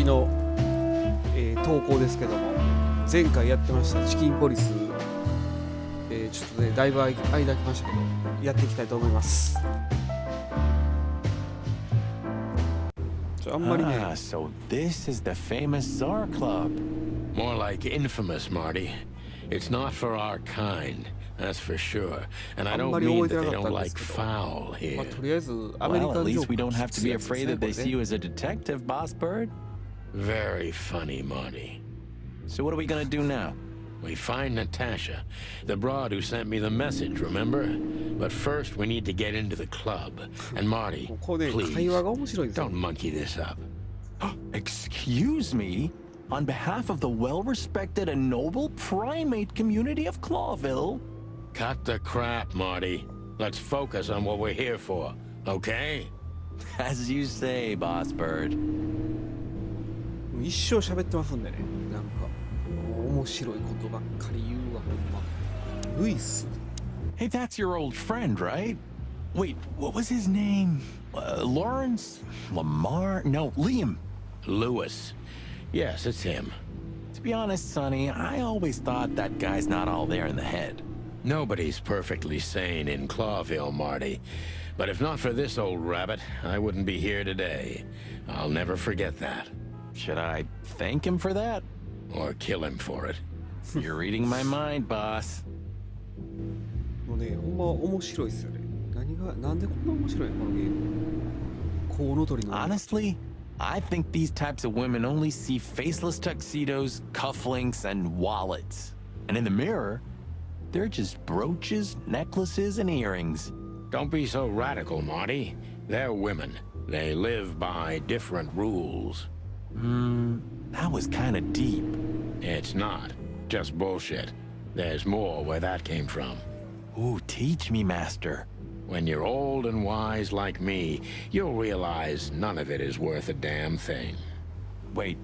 りの、投稿ですけども、前回やってましたチキンポリス、ちょっとねだいぶ間空きましたけどやっていきたいと思います。あんまりね。So this is the famous Tsar Club. More like infamous, Marty. It's not for our kind, that's for sure. And I don't mean that they don't like foul here. まあ、とりあえずアメリカ Well, ン at ジョ least ー we ク don't が have to be 強いやつですね、 afraid that これ they ね。see you as a detective, Boss Bird. Very funny, Marty. So what are we gonna do now? We find Natasha, the broad who sent me the message, remember? But first we need to get into the club. And Marty, ここね、 please, 会話が面白いんですよ。 don't monkey this up. Excuse me? On behalf of the well-respected and noble primate community of Clawville? Cut the crap, Marty. Let's focus on what we're here for, okay? As you say, Boss Bird. 一生喋ってますんでね。なんか面白いことばっかり言うわ、ほんま。ルイス。 Hey, that's your old friend, right? Wait, what was his name? Lawrence? Lamar? No, Liam. Lewis. Yes, it's him. To be honest, Sonny, I always thought that guy's not all there in the head. Nobody's perfectly sane in Clawville, Marty. But if not for this old rabbit, I wouldn't be here today. I'll never forget that. Should I thank him for that? Or kill him for it. You're reading my mind, boss. もうね、ほんま面白いっすよね。なんでこんな面白いのこのゲーム。コウノトリの。 Honestly, I think these types of women only see faceless tuxedos, cufflinks, and wallets. And in the mirror, they're just brooches, necklaces, and earrings. Don't be so radical, Marty. They're women. They live by different rules. That was kind of deep. It's not. Just bullshit. There's more where that came from. Ooh, teach me, Master. When you're old and wise like me, you'll realize none of it is worth a damn thing. Wait,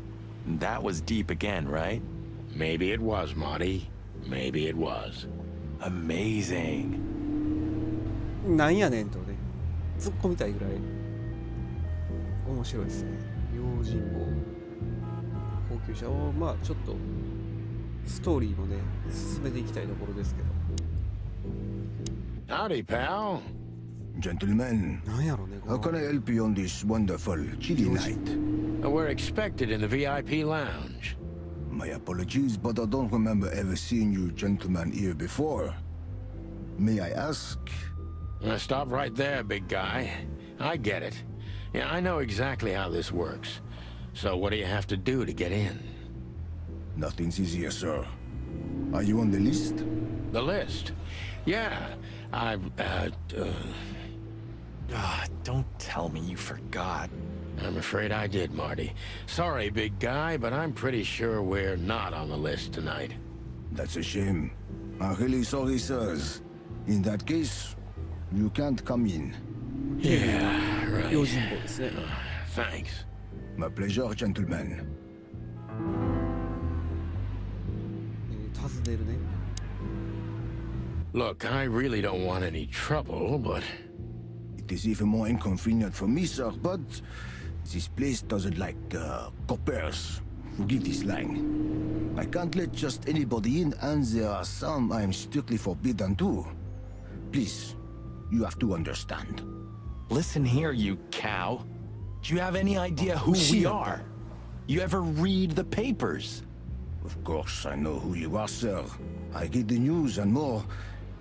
that was deep again, right? Maybe it was, Marty. Maybe it was. Amazing. なんやねんとね、突っ込みたいぐらい面白いですね。用心棒、高級車をまあちょっとストーリーもね進めていきたいところですけど。 Howdy, pal. Gentlemen, なんやろね、こ how の can I help you on this wonderful, chilly night? We're expected in the VIP lounge. My apologies, but I don't remember ever seeing you gentlemen here before. May I ask? Stop right there, big guy. I get it. Yeah, I know exactly how this works. So what do you have to do to get in? Nothing's easier, sir. Are you on the list? The list? Yeah, Don't tell me you forgot. I'm afraid I did, Marty. Sorry, big guy, but I'm pretty sure we're not on the list tonight. That's a shame. I'm really sorry, sirs. In that case, you can't come in. Yeah, right. 用心棒ですね。 Thanks. My pleasure, gentlemen. 尋ねるね。 Look, I really don't want any trouble, but It is even more inconvenient for me, sir, but this place doesn't like coppers. Forgive this slang. I can't let just anybody in, and there are some I am strictly forbidden to. Please, you have to understand. Listen here, you cow. Do you have any idea who we are? You ever read the papers? Of course, I know who you are, sir. I read the news and more,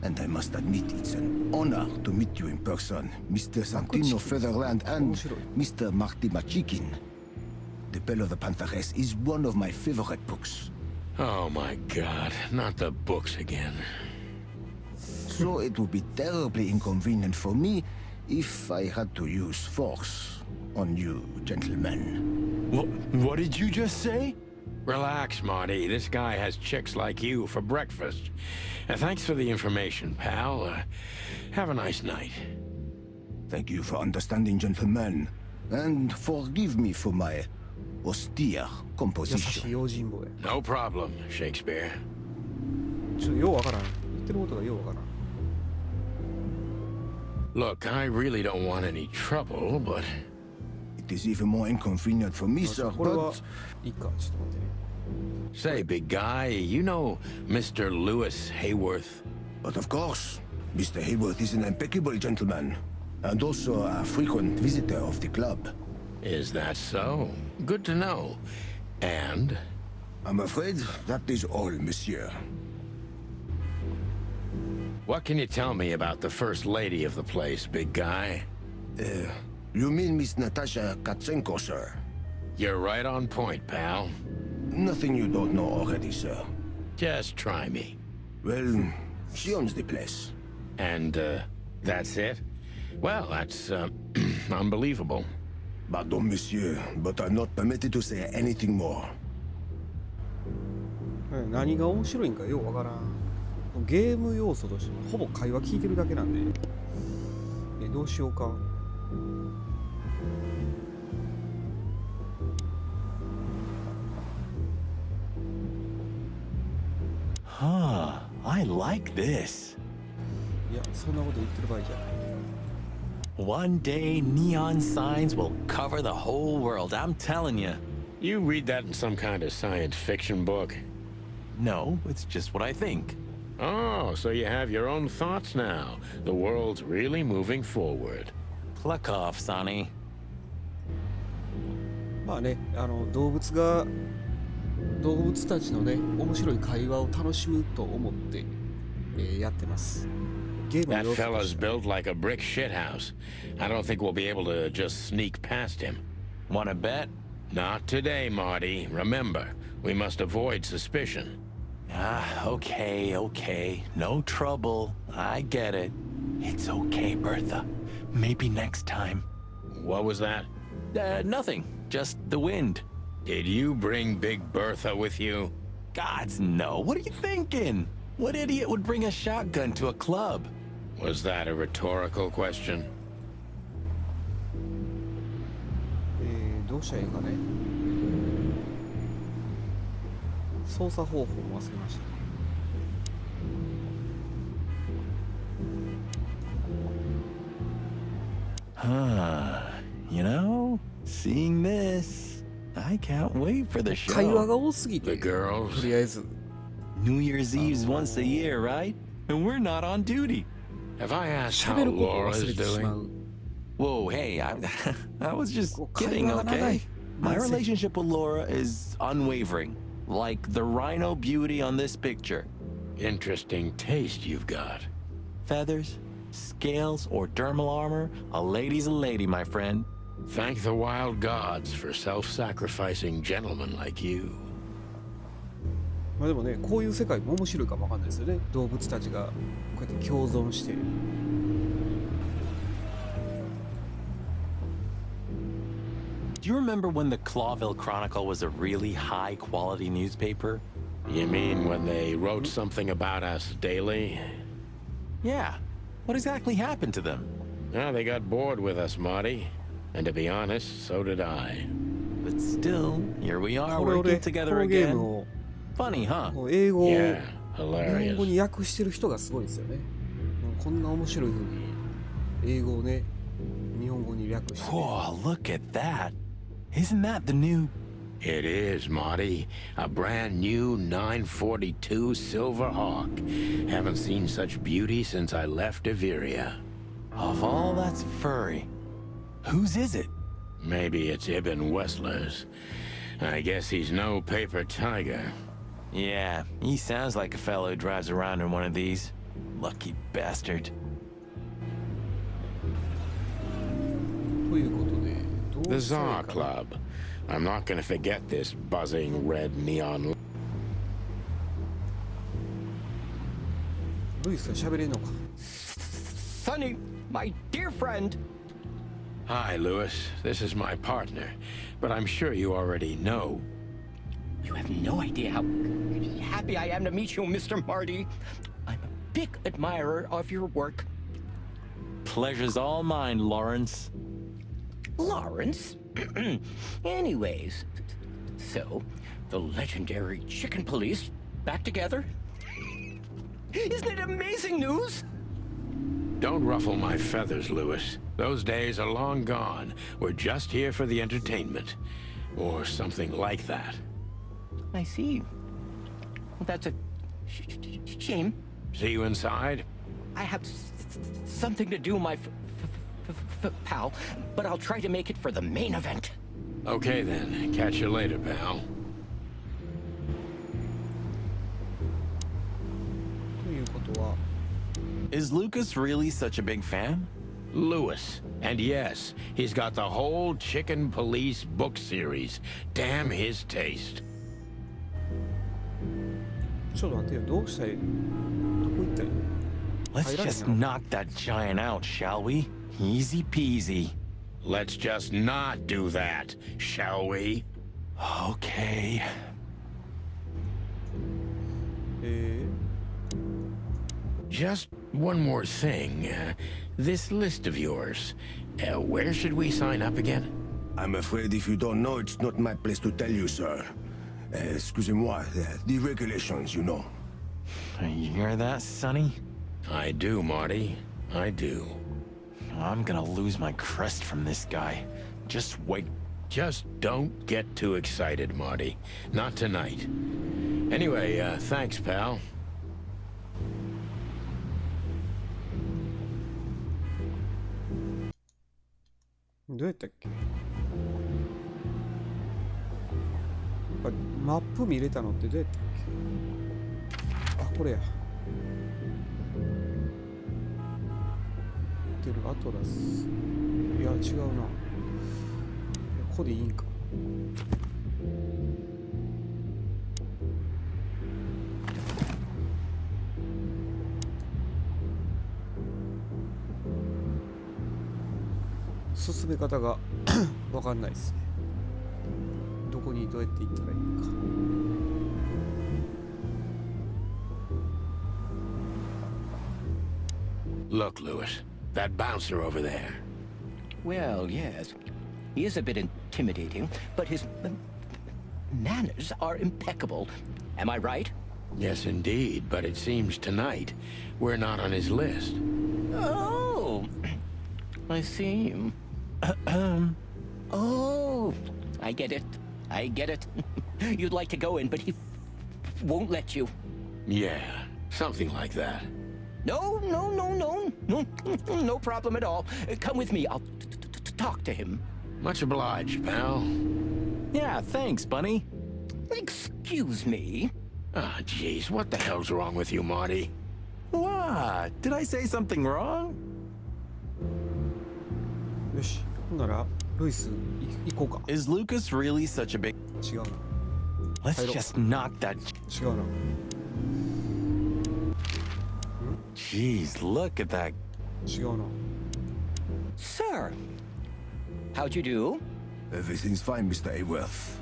and I must admit it's an honor to meet you in person, Mr. Santino Featherland and Mr. Marty Machikin. The Bell of the Pantheress is one of my favorite books. oh my God, not the books again. So it would be terribly inconvenient for me if I had to use force on you, gentlemen. What did you just say? Relax, Marty. This guy has chicks like you for breakfast. Thanks for the information, pal. Have a nice night. Thank you for understanding, gentlemen, and forgive me for my austere 優しい composition. 用心棒や。 No problem, Shakespeare. ちょっとようわからん。言ってることがようわからん。 Look, I really don't want any trouble, but It is even more inconvenient for me, sir, これは but いいか、ちょっと待ってね。 Say, big guy, you know Mr. Lewis Hayworth? But of course, Mr. Hayworth is an impeccable gentleman, and also a frequent visitor of the club. Is that so? Good to know. And? I'm afraid that is all, monsieur. What can you tell me about the first lady of the place, big guy? You mean Miss Natasha Katsenko, sir? You're right on point, pal. Nothing you don't know already, sir. Just try me. Well, she owns the place. And, that's it? Well, that's, unbelievable. Pardon, monsieur, but I'm not permitted to say anything more. 何が面白いんかようわからん。ゲーム要素としてほぼ会話聞いてるだけなんで。どうしようか。Huh, I like this. いや、そんなこと言ってる場合じゃない。 One day, neon signs will cover the whole world, I'm telling you. You read that in some kind of science fiction book? No, it's just what I think. Oh, so you have your own thoughts now. The world's really moving forward. Cluck off, Sonny. まあね、動物たちのね、面白い会話を楽しむと思って、やってます。ゲームの That 要素と fella's して built like a brick shithouse. I don't think we'll be able to just sneak past him. Wanna bet? Not today, Marty. Remember, we must avoid suspicion. Okay. No trouble. I get it. It's okay, Bertha. Maybe next time. What was that? Nothing. Just the wind. Did you bring Big Bertha with you? Gods, no. What are you thinking? What idiot would bring a shotgun to a club? Was that a rhetorical question? どうしたらいいかね。操作方法も忘れました。You know, seeing this, I can't wait for the 会話 show. が多すぎて、 The girls? とりあえず。 New Year's Eve's once a year, right? And we're not on duty. Have I asked how 喋ることを Laura 忘 is れてしま doing? う。 Whoa, hey, I was just 会 kidding, 話が長い。 okay? My relationship with Laura is unwavering, like the rhino beauty on this picture. Interesting taste you've got. Feathers, scales, or dermal armor, a lady's a lady, my friend. Thank the wild gods for self-sacrificing gentlemen like you. まあでもね、こういう世界も面白いかもわかんないですよね。動物たちがこうやって共存して。Do you remember when the Clawville Chronicle was a really high-quality newspaper? You mean when they wrote something about us daily? Yeah. What exactly happened to them? Well, they got bored with us, Marty. And to be honest, so did I. But still, here we are これ working 俺、こ together のゲー again. ムを Funny, huh? こう英語を、 Yeah, 日本 hilarious. 語に訳してる人がすごいですよね。こんな面白い風に英語をね、日本語に略して。 Whoa, look at that. Isn't that the new... It is, Marty. A brand new 942 Silver Hawk. Haven't seen such beauty since I left Iveria. Of all that's furry, whose is it? Maybe it's Ibn Wessler's. I guess he's no paper tiger. Yeah, he sounds like a fellow who drives around in one of these. Lucky bastard. ということで、ど The うしたらいい Tsar かな。 Club. I'm not gonna forget this buzzing red neon. ルイスが喋れんのか。 Sonny, my dear friend. Hi, Lewis. This is my partner. But I'm sure you already know. You have no idea how happy I am to meet you, Mr. Marty. I'm a big admirer of your work. Pleasure's all mine, Lawrence. Lawrence? Anyways, so the legendary chicken police back together? Isn't it amazing news? Don't ruffle my feathers, Lewis. Those days are long gone. We're just here for the entertainment. Or something like that. I see. Well, that's a shame. See you inside? I have something to do, my pal, but I'll try to make it for the main event. Okay then. Catch you later, pal. ということは Is Lucas really such a big fan? Lewis. And yes, he's got the whole Chicken Police book series. Damn his taste. ちょっと待ってよ、どうしたらいいの？どこ行ったらいいの？ Let's just knock that giant out, shall we? Easy peasy. Let's just not do that, shall we? Okay. え Just one more thing. This list of yours. Where should we sign up again? I'm afraid if you don't know, it's not my place to tell you, sir. Excusez-moi, the regulations, you know. You hear that, Sonny? I do, Marty. I do. I'm gonna lose my crest from this guy. Just wait. Just don't get too excited, Marty. Not tonight. Anyway, thanks, pal. どうやったっけ？やっぱマップ見れたのってどうやったっけ？あ、これや。てるアトラス。いや、違うな。ここでいいんか。進め方がわかんないですね。どこにどうやって行ったらいいのか。Look, Lewis. That bouncer over there. Well, yes. He is a bit intimidating, but his manners are impeccable. Am I right? Yes, indeed. But it seems tonight we're not on his list. Oh, I see. Oh, I get it. I get it. You'd like to go in, but he won't let you. Yeah, something like that. No, no, no, no, no, no problem at all. Come with me. I'll talk to him. Much obliged, pal. Yeah, thanks, Bunny. Excuse me. Ah, jeez, what the hell's wrong with you, Marty? What? Did I say something wrong? よし、ほんならルイス行こうか。 Is Lucas really such a big... 違うな。 Let's I don't- just knock that... 違うな。 Jeez, look at that. 違うな。 Sir, how'd you do? Everything's fine, Mr. Ayworth.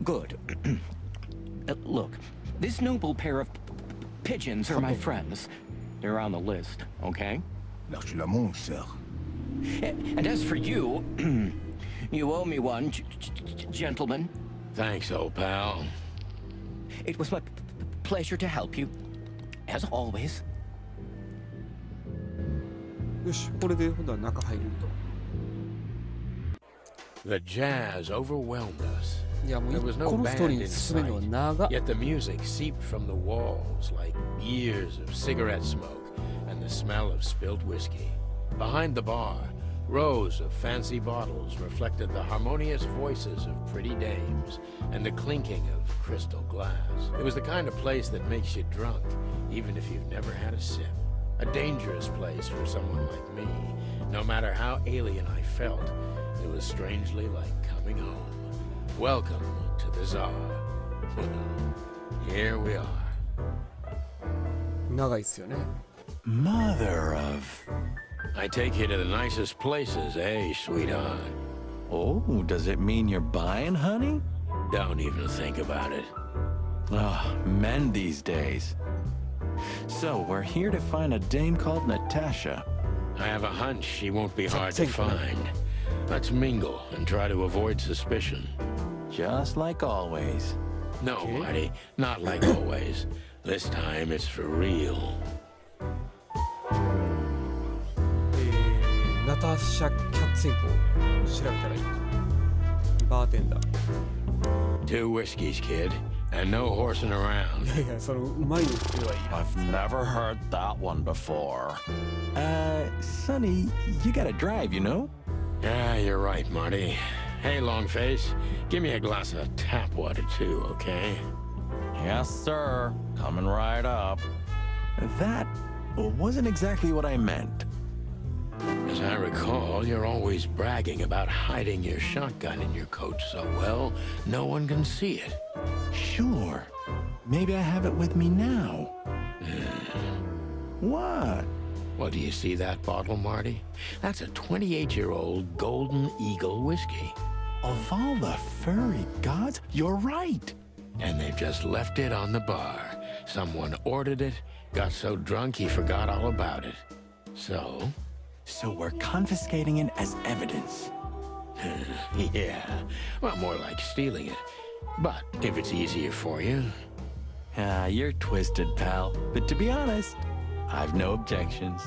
Good. Look, this noble pair of pigeons are my friends. They're on the list, okay? L'arche la montre, sir. And as for you, you owe me one, gentlemen. Thanks, old pal. It was my pleasure to help you, as always. よし、これでほんなら中入ると。 The jazz overwhelmed us. いや、もう There was こ no のストーリー band に in 進めるのは sight, 長っ。 yet the music seeped from the walls like years of cigarette smoke and the smell of spilled whiskey. Behind the bar, rows of fancy bottles reflected the harmonious voices of pretty dames and the clinking of crystal glass. It was the kind of place that makes you drunk, even if you've never had a sip. A dangerous place for someone like me. No matter how alien I felt, it was strangely like coming home. Welcome to the Tsar. Here we are. 長いっすよね。 Mother of... I take you to the nicest places, eh, sweetheart? Oh, does it mean you're buying, honey? Don't even think about it. Ah, men these days. So, we're here to find a dame called Natasha. I have a hunch she won't be hard to Think on it. find. Let's mingle and try to avoid suspicion. Just like always. No, Marty, not like always. This time it's for real. タシャキャッツェンコ調べたらいい。バーテンダー。 2 whiskeys, kid, and no horsing around. いやいや、そのうまいの食えばいい。 I've never heard that one before. Sonny, you gotta drive, you know? Yeah, you're right, Marty. Hey, Longface, give me a glass of tap water too, okay? Yes, sir. Coming right up. That wasn't exactly what I meant. As I recall, you're always bragging about hiding your shotgun in your coat so well, no one can see it. Sure. Maybe I have it with me now. What? Well, do you see that bottle, Marty? That's a 28-year-old Golden Eagle whiskey. Of all the furry gods, you're right. And they've just left it on the bar. Someone ordered it, got so drunk he forgot all about it. So? So we're confiscating it as evidence. Yeah, well, more like stealing it. But if it's easier for you. You're twisted, pal. But to be honest, I've no objections.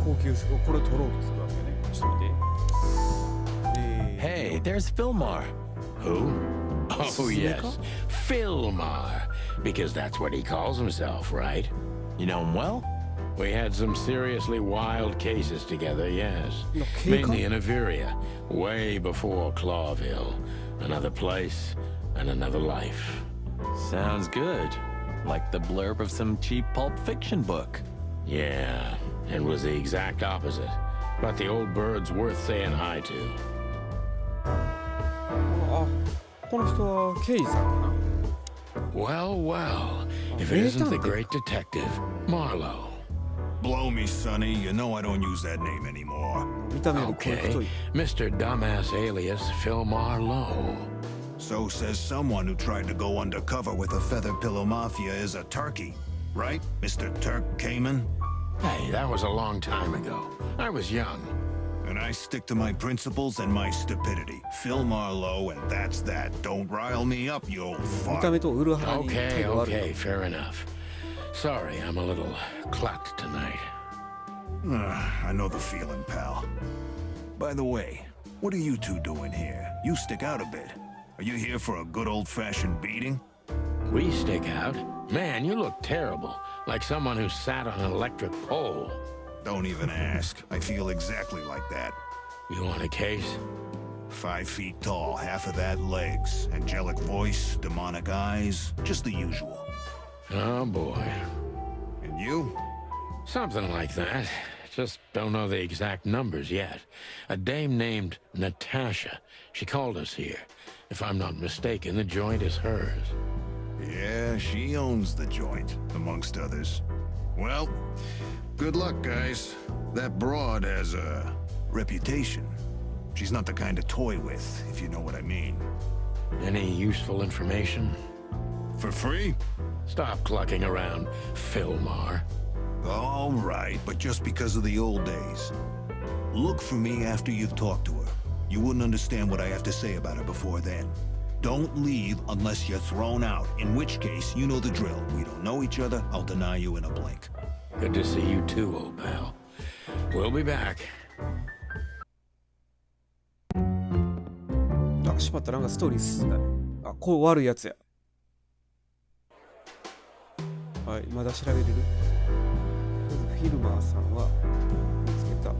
高級酒をこれを取ろうとするわけね。ちょっと見て。Hey, there's Fillmore. Who? Oh, yes. Fillmar. Because that's what he calls himself, right? You know him well? We had some seriously wild cases together, yes. Okay, Mainly in Averia, way before Clawville. Another place and another life. Sounds good. Like the blurb of some cheap pulp fiction book. Yeah, it was the exact opposite. But the old bird's worth saying hi to. あ、この人は刑事さんかな。 Well, well, if it isn't the great detective, Marlowe. Blow me, Sonny. You know I don't use that name anymore. 見た目がこういう太 Okay, い。 Mr. Dumbass alias Phil Marlowe. So says someone who tried to go undercover with a feather pillow mafia is a turkey, right, Mr. Turk Cayman? Hey, that was a long time ago. I was young. And I stick to my principles and my stupidity. Phil Marlowe, and that's that. Don't rile me up, you old 見た fuck. 目とウルハラに態 Okay, 度が悪い。 okay, fair enough. Sorry, I'm a little clucked tonight. I know the feeling, pal. By the way, what are you two doing here? You stick out a bit. Are you here for a good old-fashioned beating? We stick out. Man, you look terrible. Like someone who sat on an electric pole. Don't even ask. I feel exactly like that. You want a case? 5 feet tall, half of that legs, angelic voice, demonic eyes, just the usual. Oh, boy. And you? Something like that. Just don't know the exact numbers yet. A dame named Natasha. She called us here. If I'm not mistaken, the joint is hers. Yeah, she owns the joint, amongst others. Well, good luck, guys. That broad has a reputation. She's not the kind to toy with, if you know what I mean. Any useful information? For free? Stop clucking around, Fillmar. All right, but just because of the old days. Look for me after you've talked to her. You wouldn't understand what I have to say about her before then. Don't leave unless you're thrown out, in which case, you know the drill. We don't know each other, I'll deny you in a blink. Good to see you too, old pal. We'll be back. あ、しまった。なんかストーリー進んだね。あ、こう悪いやつや。はい、まだ調べれる？まずフィルマーさんは見つけた。ウ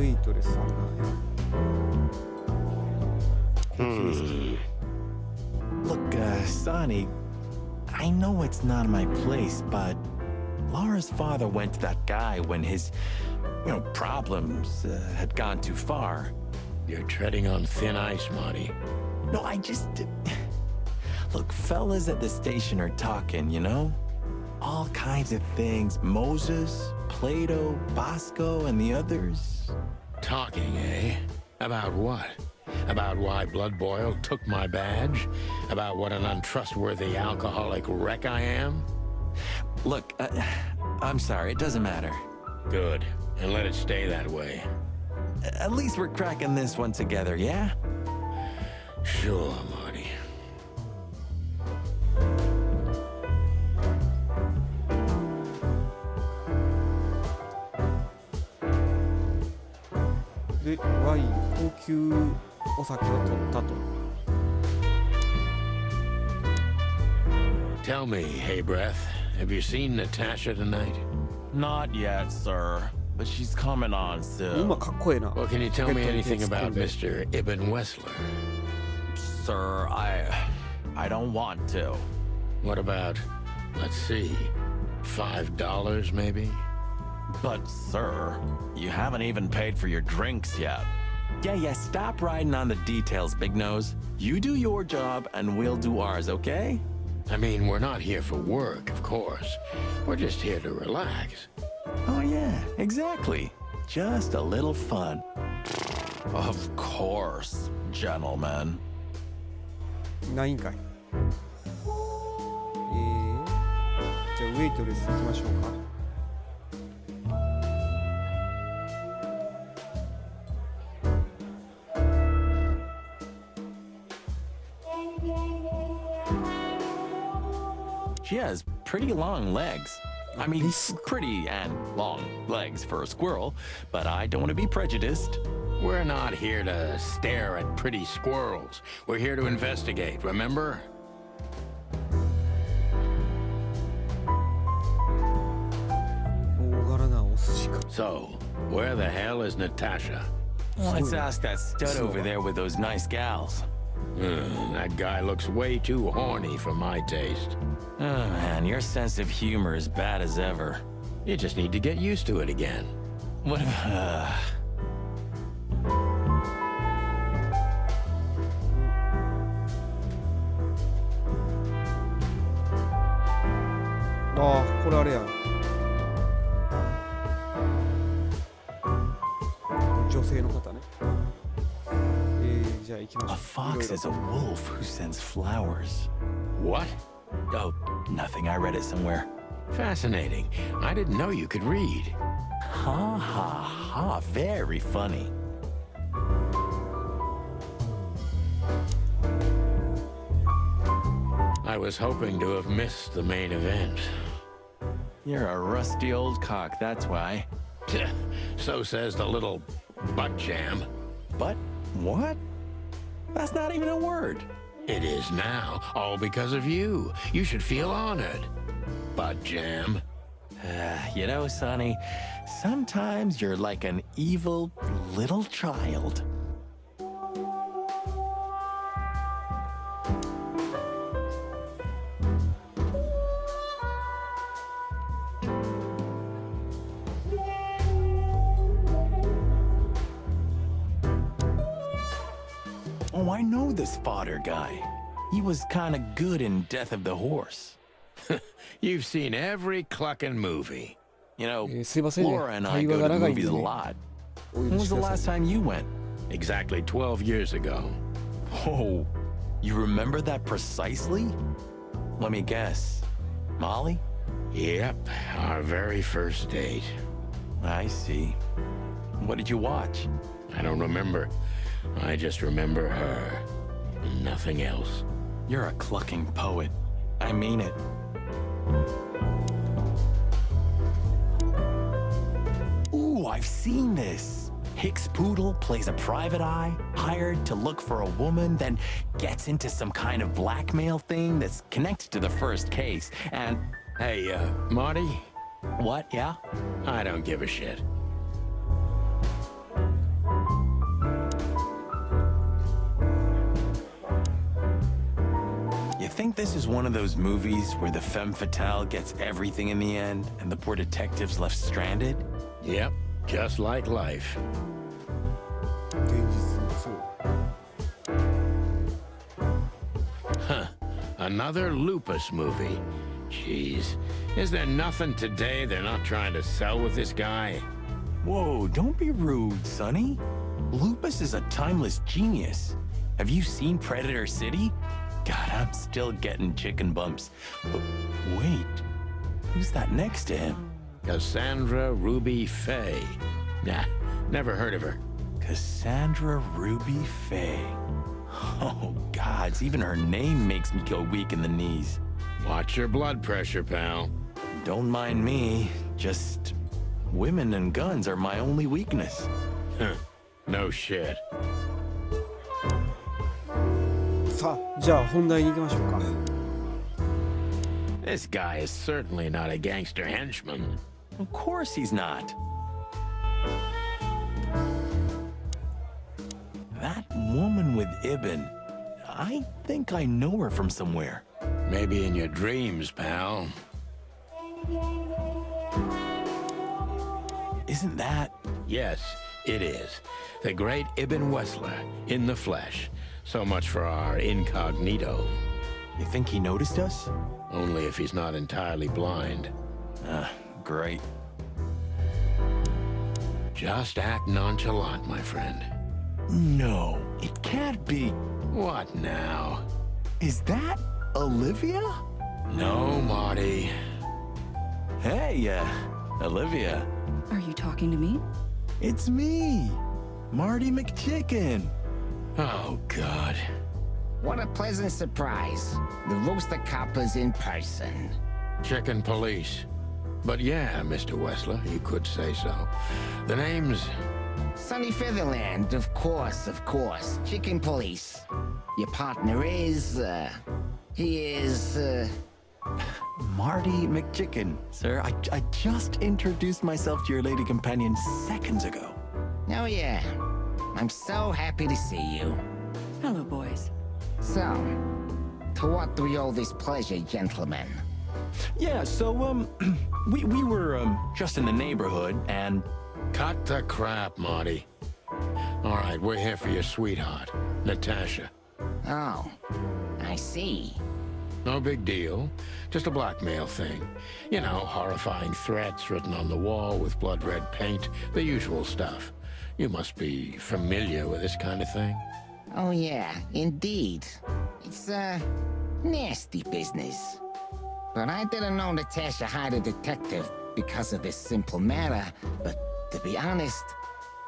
ェイトレスさんが。Look, Sonny, I know it's not my place, but Laura's father went to that guy when his, problems had gone too far. You're treading on thin ice, Marty. No, I just... Look, fellas at the station are talking, All kinds of things. Moses, Plato, Bosco, and the others. Talking, eh? About what? About why Blood Boil took my badge? About what an untrustworthy alcoholic wreck I am? Look, I'm sorry, it doesn't matter. Good, and let it stay that way. At least we're cracking this one together, yeah? Sure, Marty. でワイン高級お酒を取ったと。 Tell me, Hey Breath, have you seen Natasha tonight? Not yet, sir. But she's coming on 馬 soon. かっこええな。 Well, can you tell me anything about で Mr. Ibn Wessler? Sir, I don't want to. What about, let's see, $5 maybe? But, sir, you haven't even paid for your drinks yet. Yeah, stop riding on the details, Big Nose. You do your job, and we'll do ours, okay? I mean, we're not here for work, of course. We're just here to relax. Oh, yeah, exactly. Just a little fun. Of course, gentlemen. ないんかい。じゃあウェイトレス行きましょうか。She has pretty long legs. I mean, This- pretty and long legs for a squirrel, but I don't want to be prejudiced. We're not here to stare at pretty squirrels. We're here to investigate, remember? 大柄なお寿司か。 So, where the hell is Natasha? Let's ask that stud over there with those nice gals. That guy looks way too horny for my taste. Oh man, your sense of humor is bad as ever. You just need to get used to it again. What?ああ、これあれやん。女性の方ね。じゃあ行きましょ A う。 fox is a wolf who sends flowers. What? Oh, nothing. I read it somewhere. Fascinating. I didn't know you could read. Ha ha ha. Very funny. I was hoping to have missed the main event. You're a rusty old cock, that's why. So says the little butt jam. But what? That's not even a word. It is now, all because of you. You should feel honored. Butt jam. You know, Sonny, sometimes you're like an evil little child. Oh, I know this fodder guy. He was kind of good in Death of the Horse. You've seen every clucking movie. You know, すいませんね。 Laura and I 会話 go が to 長いんで movies a ね。 lot. お許 When し was く the ださい last time you went? Exactly 12 years ago. Oh, you remember that precisely? Let me guess. Molly? Yep, our very first date. I see. What did you watch? I don't remember. I just remember her. Nothing else. You're a clucking poet. I mean it. Ooh, I've seen this. Hicks Poodle plays a private eye, hired to look for a woman, then gets into some kind of blackmail thing that's connected to the first case. And Hey, Marty? what? Yeah? I don't give a shit. You think this is one of those movies where the femme fatale gets everything in the end and the poor detective's left stranded? Yep, just like life. 現実もそう。 Another lupus movie. Jeez. Is there nothing today they're not trying to sell with this guy? Whoa, don't be rude, Sonny. Lupus is a timeless genius. Have you seen Predator City? God, I'm still getting chicken bumps. But wait, who's that next to him? Cassandra Ruby Faye. Nah, never heard of her. Cassandra Ruby Faye. Oh, gods, even her name makes me go weak in the knees. Watch your blood pressure, pal. Don't mind me, just women and guns are my only weakness. Huh. No shit. さあ、じゃあ本題に行きましょうか。 This guy is certainly not a gangster henchman. Of course he's not. That woman with Ibn, I think I know her from somewhere. Maybe in your dreams, pal. Isn't that... Yes, it is. The great Ibn Wessler, in the flesh. So much for our incognito. You think he noticed us? Only if he's not entirely blind. Great. Just act nonchalant, my friend. No, it can't be. What now? Is that Olivia? No, Marty. Hey, Olivia. Are you talking to me? It's me, Marty McChicken. Oh, God. What a pleasant surprise. The Rooster Copper's in person. Chicken police. But yeah, Mr. Wessler, you could say so. The name's... Sunny Featherland, of course, of course. Chicken Police. Your partner is, he is, Marty McChicken, sir. I just introduced myself to your lady companion seconds ago. Oh yeah. I'm so happy to see you. Hello, boys. So, to what do we owe this pleasure, gentlemen? Yeah, so, we were, just in the neighborhood, and... Cut the crap, Marty. All right, we're here for your sweetheart, Natasha. Oh, I see. No big deal. Just a blackmail thing. You know, horrifying threats written on the wall with blood red paint, the usual stuff. You must be familiar with this kind of thing. Oh yeah, indeed. It's, nasty business. But I didn't know Natasha hired a detective because of this simple matter, but to be honest,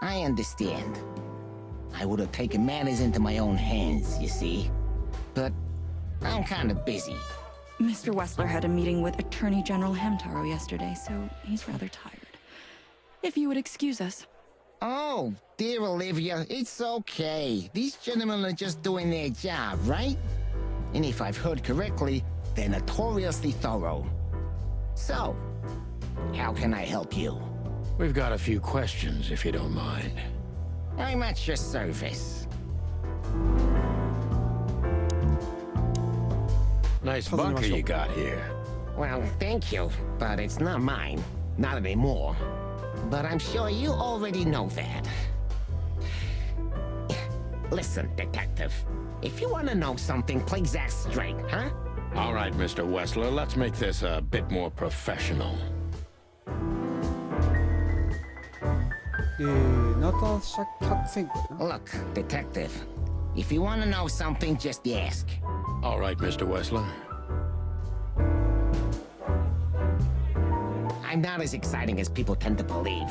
I understand. I would have taken matters into my own hands, you see. But I'm kind of busy. Mr. Wessler had a meeting with Attorney General Hamtaro yesterday, so he's rather tired. If you would excuse us. Oh, dear Olivia, it's okay. These gentlemen are just doing their job, right? And if I've heard correctly, they're notoriously thorough. So, how can I help you? We've got a few questions, if you don't mind. I'm at your service. Nice bunker you got here. Well, thank you, but it's not mine. Not anymore. But I'm sure you already know that. Listen, detective. If you want to know something, please ask straight, huh? All right, Mr. Wessler, let's make this a bit more professional. ナターシャ・キャッツェンコやな。 Look, detective. If you want to know something, just ask. All right, Mr. Wessler. I'm not as exciting as people tend to believe.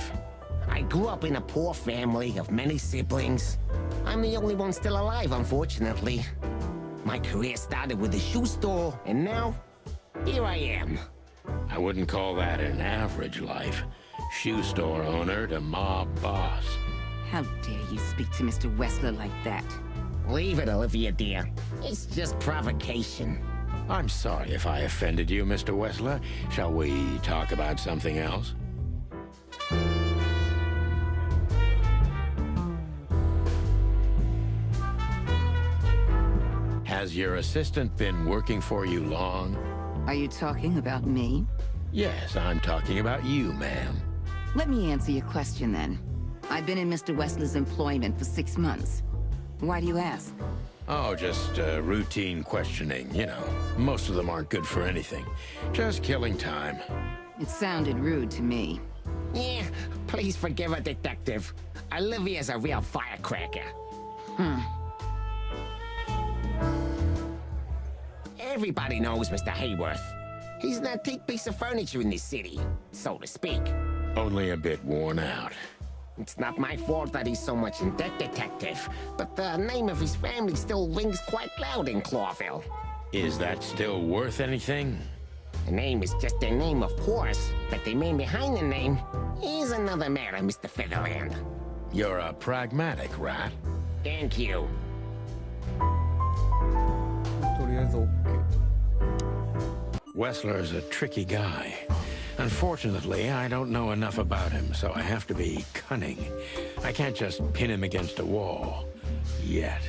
I grew up in a poor family of many siblings. I'm the only one still alive, unfortunately. My career started with a shoe store, and now, here I am. I wouldn't call that an average life. Shoe store owner to mob boss. How dare you speak to Mr. Wessler like that? Leave it, Olivia, dear. It's just provocation. I'm sorry if I offended you, Mr. Wessler. Shall we talk about something else? Has your assistant been working for you long? Are you talking about me? Yes, I'm talking about you, ma'am. Let me answer your question then. I've been in Mr. Wessler's employment for 6 months. Why do you ask? Oh, just routine questioning, you know. Most of them aren't good for anything. Just killing time. It sounded rude to me. Yeah, please forgive her, detective. Olivia's a real firecracker. Everybody knows Mr. Hayworth. He's an antique piece of furniture in this city, so to speak. Only a bit worn out. It's not my fault that he's so much in debt, detective, but the name of his family still rings quite loud in Clawville. Is that still worth anything? The name is just their name, of course, but the man behind the name is another matter, Mr. Featherland. You're a pragmatic rat. Thank you. とりあえず OK。 Wessler's a tricky guy. Unfortunately, I don't know enough about him, so I have to be cunning. I can't just pin him against a wall. Yet.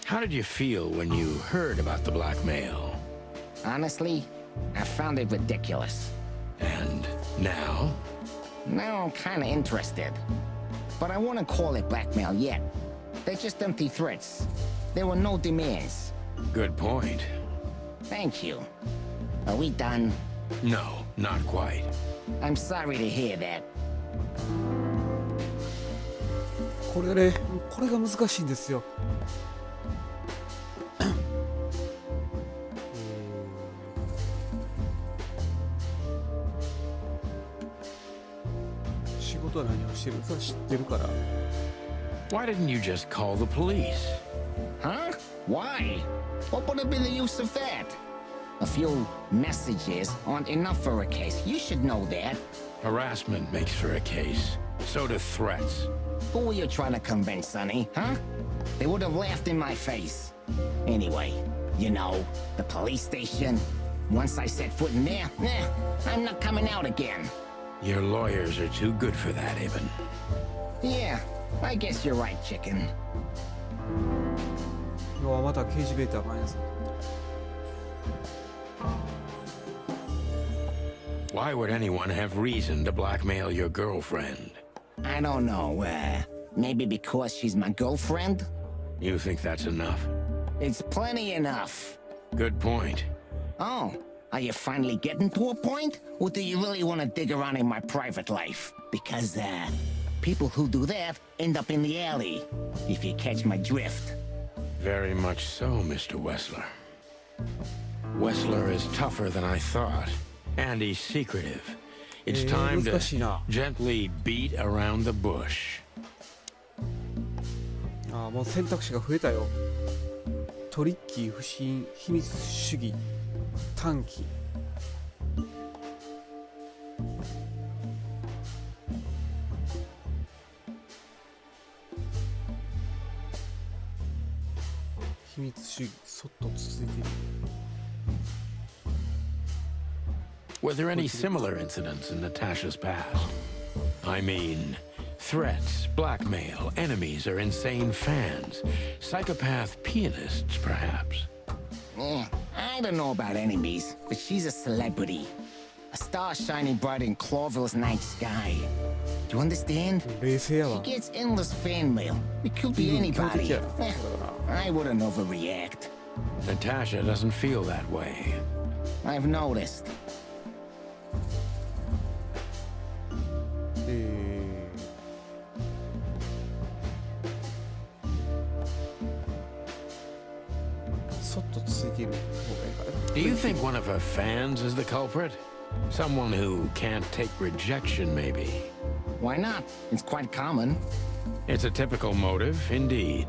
How did you feel when you heard about the blackmail? Honestly, I found it ridiculous. And now? Now I'm kinda interested. But I wouldn't call it blackmail yet. They're just empty threats. There were no demands. Good point. Thank you. Are we done? No, not quite. I'm sorry to hear that. これね、これが難しいんですよ。仕事は何をしてるか知ってるから。Why didn't you just call the police? Huh? Why? What would have been the use of that? A few messages aren't enough for a case. You should know that. Harassment makes for a case. So do threats. Who were you trying to convince, Sonny? Huh? They would have laughed in my face. Anyway, you know, the police station. Once I set foot in there, I'm not coming out again. Your lawyers are too good for that, Ibn. Yeah, I guess you're right, chicken. うわまた刑事ベータマイナス。Why would anyone have reason to blackmail your girlfriend? I don't know, maybe because she's my girlfriend? You think that's enough? It's plenty enough. Good point. Oh, are you finally getting to a point? Or do you really want to dig around in my private life? Because, people who do that end up in the alley, if you catch my drift. Very much so, Mr. Wessler. Wessler is tougher than I thought, and he's secretive. It's time to 難しいな。 gently beat around the bush. ああ、もう選択肢が増えたよ。トリッキー、不審、秘密主義、短期。秘密主義、そっと続いている。Were there any similar incidents in Natasha's past? I mean, threats, blackmail, enemies, or insane fans. Psychopath pianists, perhaps. I don't know about enemies, but she's a celebrity. A star shining bright in Clawville's night sky. Do you understand? 冷静や She わ。 gets endless fan mail. It could be anybody. I wouldn't overreact. Natasha doesn't feel that way. I've noticed. そっと続いている方がいいから。 Do you think one of her fans is the culprit? Someone who can't take rejection, maybe. Why not? It's quite common. It's a typical motive, indeed.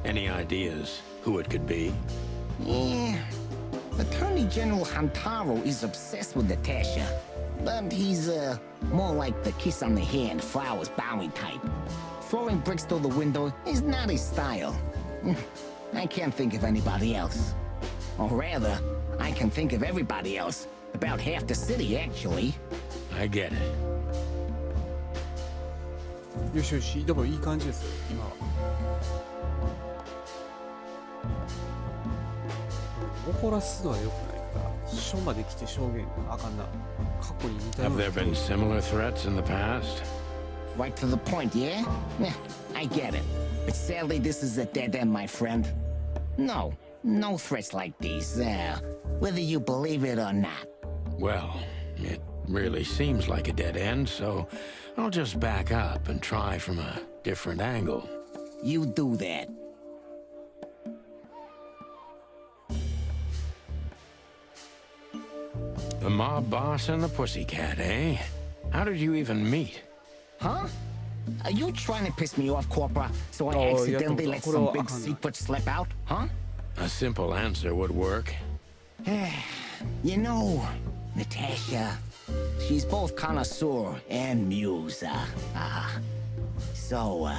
Any ideas who it could be? Yeah. Attorney General Hamtaro is obsessed with Natasha. But he's, more like the kiss on the hand, flowers bowing type. Throwing bricks through the window is not his style. I can't think of anybody else. Or rather, I can think of everybody else. About half the city, actually. I get it. よしよし、でもいい感じですよ、今は。怒らすのは良くないから、署まで来て証言があかんな。過去に似たよう Have な there been similar threats in the past? Right to the point, yeah? I get it. But sadly, this is a dead end, my friend. No threats like these, whether you believe it or not. Well, it really seems like a dead end, so I'll just back up and try from a different angle. You do that. The mob boss and the pussycat, eh? How did you even meet? Huh? Are you trying to piss me off, Corpora, so I Oh, accidentally yeah, let but- some big secret slip out, huh? A simple answer would work. You know, Natasha. She's both connoisseur and muse. So,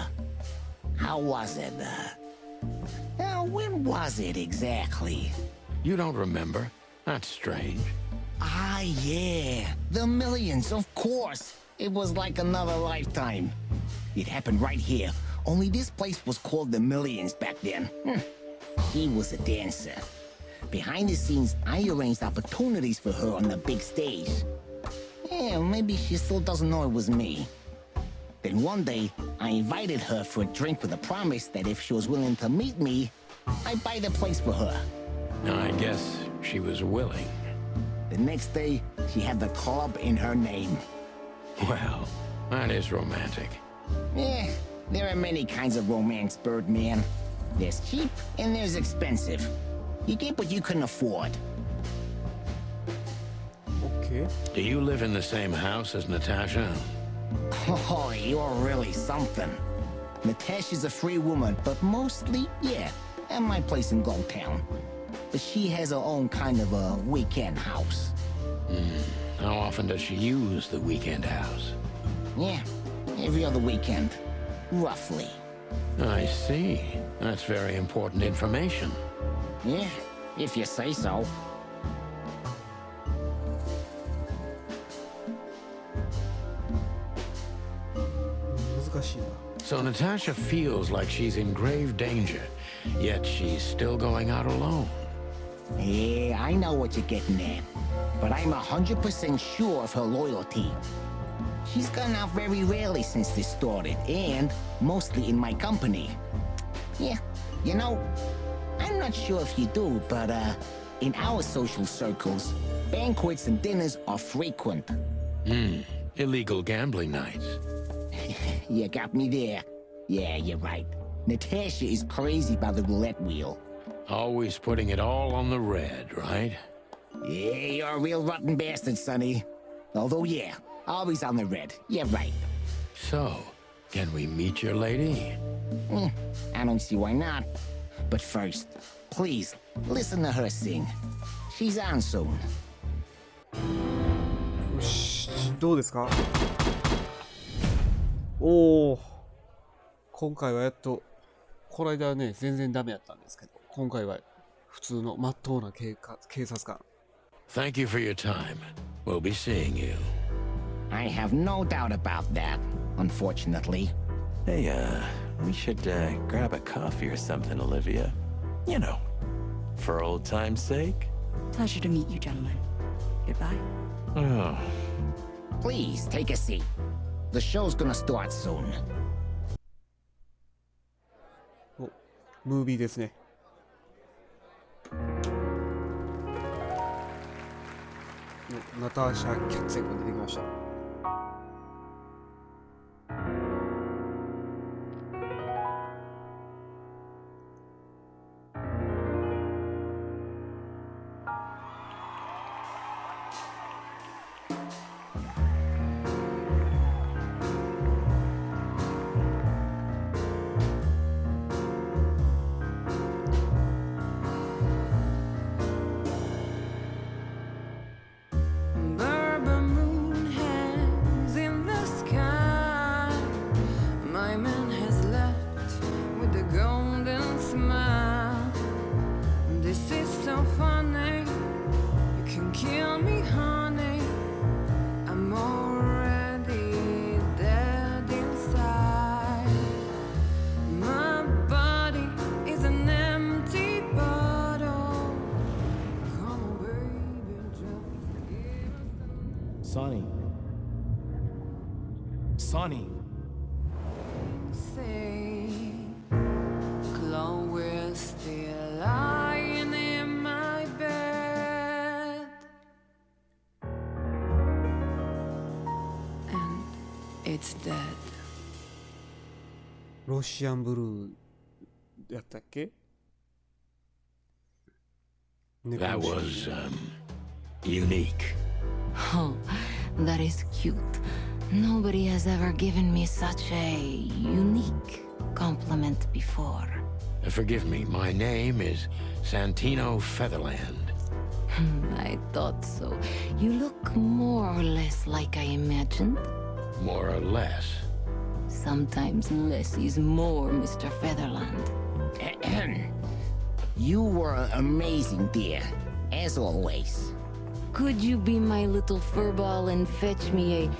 how was it? When was it exactly? You don't remember? That's strange. Ah, yeah. The Millions, of course. It was like another lifetime. It happened right here. Only this place was called the Millions back then. She was a dancer. Behind the scenes, I arranged opportunities for her on the big stage. Yeah, maybe she still doesn't know it was me. Then one day, I invited her for a drink with a promise that if she was willing to meet me, I'd buy the place for her. I guess she was willing. The next day, she had the club in her name. Well, that is romantic. Yeah, there are many kinds of romance, Birdman. There's cheap and there's expensive. You get what you can afford. OK。 Do you live in the same house as Natasha? Oh, you're really something. Natasha's a free woman, but mostly, yeah, at my place in Gold Town. But she has her own kind of a weekend house. How often does she use the weekend house? Yeah, every other weekend, roughly. I see. That's very important information. Yeah, if you say so. So Natasha feels like she's in grave danger, yet she's still going out alone. Yeah, I know what you're getting at. But I'm 100% sure of her loyalty. She's gone out very rarely since this started, and mostly in my company. Yeah, you know, I'm not sure if you do, but in our social circles, banquets and dinners are frequent. Illegal gambling nights. You got me there. Yeah, you're right. Natasha is crazy by the roulette wheel. Always putting it all on the red, right? Yeah, you're a real rotten bastard, Sonny. Although, yeah, always on the red. Yeah, right. So, can we meet your lady? I don't see why not. But first, please, listen to her sing. She's on soon. よし、どうですか？おお、今回はやっと、この間はね、全然ダメやったんですけど、今回は普通の真っ当な警察官。Thank you for your time. We'll be seeing you. I have no doubt about that, unfortunately. Hey, we should grab a coffee or something, Olivia. You know, for old time's sake. Pleasure to meet you, gentlemen. Goodbye. Oh. Please, take a seat. The show's gonna start soon. お、ムービーですね。ナターシャ・キャッツェンが出てきました。Sonny. Sonny. Chloe's still lying in my bed, and it's dead. ロシアンブルーやったっけ？ That was, unique. Oh, that is cute. Nobody has ever given me such a unique compliment before. Forgive me, my name is Santino Featherland. I thought so. You look more or less like I imagined. More or less. Sometimes less is more, Mr. Featherland. You were amazing, dear. As always. Could you be my little furball and fetch me a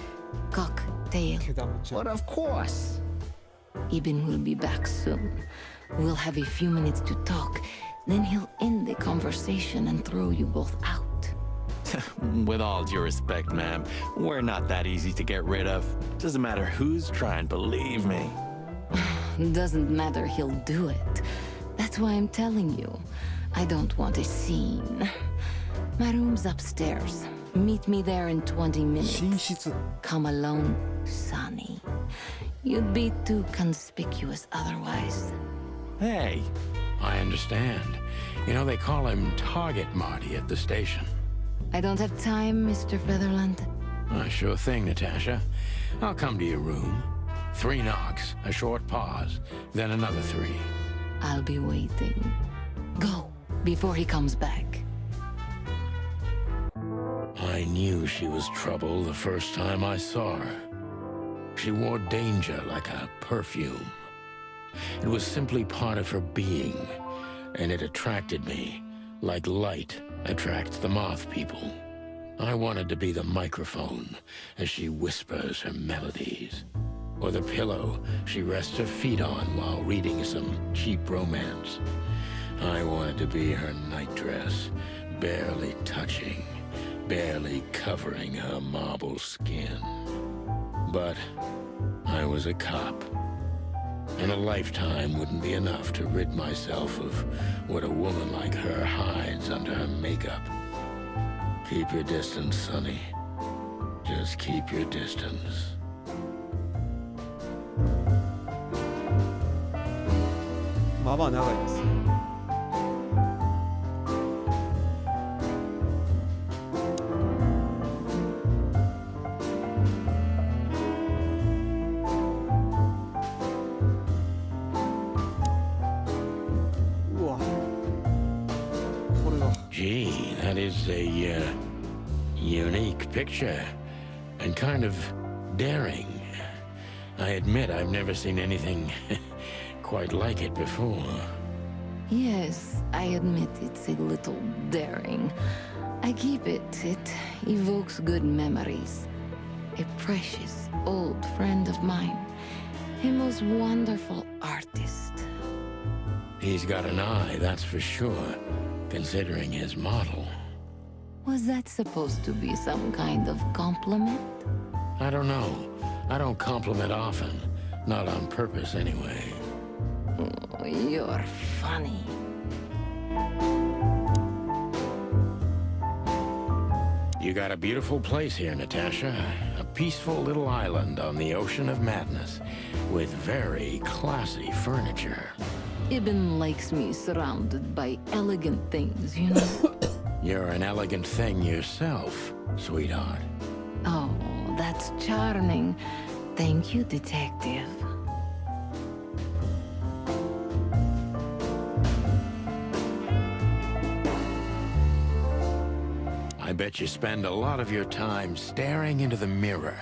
cocktail? 毛玉ちゃん But of course. Ibn will be back soon. We'll have a few minutes to talk. Then he'll end the conversation and throw you both out. With all due respect, ma'am, we're not that easy to get rid of. Doesn't matter who's trying, believe me. Doesn't matter, he'll do it. That's why I'm telling you. I don't want a scene. My room's upstairs. Meet me there in 20 minutes. 寝室 Come alone, Sonny. You'd be too conspicuous otherwise. Hey, I understand. You know, they call him Target Marty at the station. I don't have time, Mr. Featherland. Sure thing, Natasha. I'll come to your room. 3 knocks, a short pause, then another 3. I'll be waiting. Go, before he comes back. I knew she was trouble the first time I saw her. She wore danger like a perfume. It was simply part of her being, and it attracted me, like light attracts the moth people. I wanted to be the microphone as she whispers her melodies, or the pillow she rests her feet on while reading some cheap romance. I wanted to be her nightdress, barely touching, barely covering her marble skin. But I was a cop, and a lifetime wouldn't be enough to rid myself of what a woman like her hides under her makeup. Keep your distance, Sonny. Just keep your distance. Mama 長いです。うわ、これが Gee, that is a unique picture, and kind of daring. I admit I've never seen anything quite like it before. Yes, I admit it's a little daring. I keep it. It evokes good memories. A precious old friend of mine. A most wonderful artist. He's got an eye, that's for sure, considering his model. Was that supposed to be some kind of compliment? I don't know. I don't compliment often. Not on purpose, anyway. Oh, you're funny. You got a beautiful place here, Natasha. A peaceful little island on the ocean of madness, with very classy furniture. Ibn likes me surrounded by elegant things, you know? You're an elegant thing yourself, sweetheart. Oh, that's charming. Thank you, detective. I bet you spend a lot of your time staring into the mirror.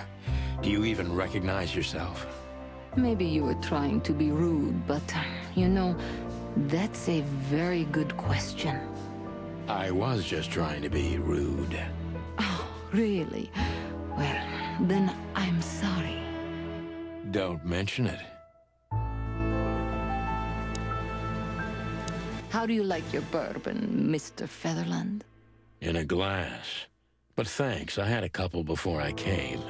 Do you even recognize yourself? Maybe you were trying to be rude, but, you know, that's a very good question. I was just trying to be rude. Oh, really? Well, then I'm sorry. Don't mention it. How do you like your bourbon, Mr. Featherland? In a glass. But thanks, I had a couple before I came.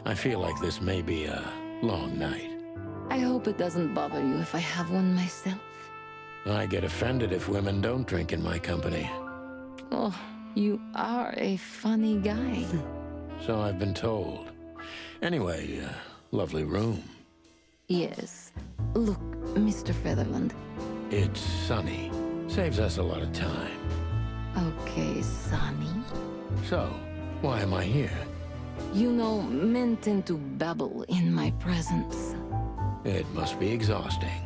I feel like this may be a long night. I hope it doesn't bother you if I have one myself. I get offended if women don't drink in my company. Oh, you are a funny guy. So I've been told. Anyway, lovely room. Yes. Look, Mr. Featherland. It's sunny. Saves us a lot of time. Okay, Sonny. So, why am I here? You know, men tend to babble in my presence. It must be exhausting.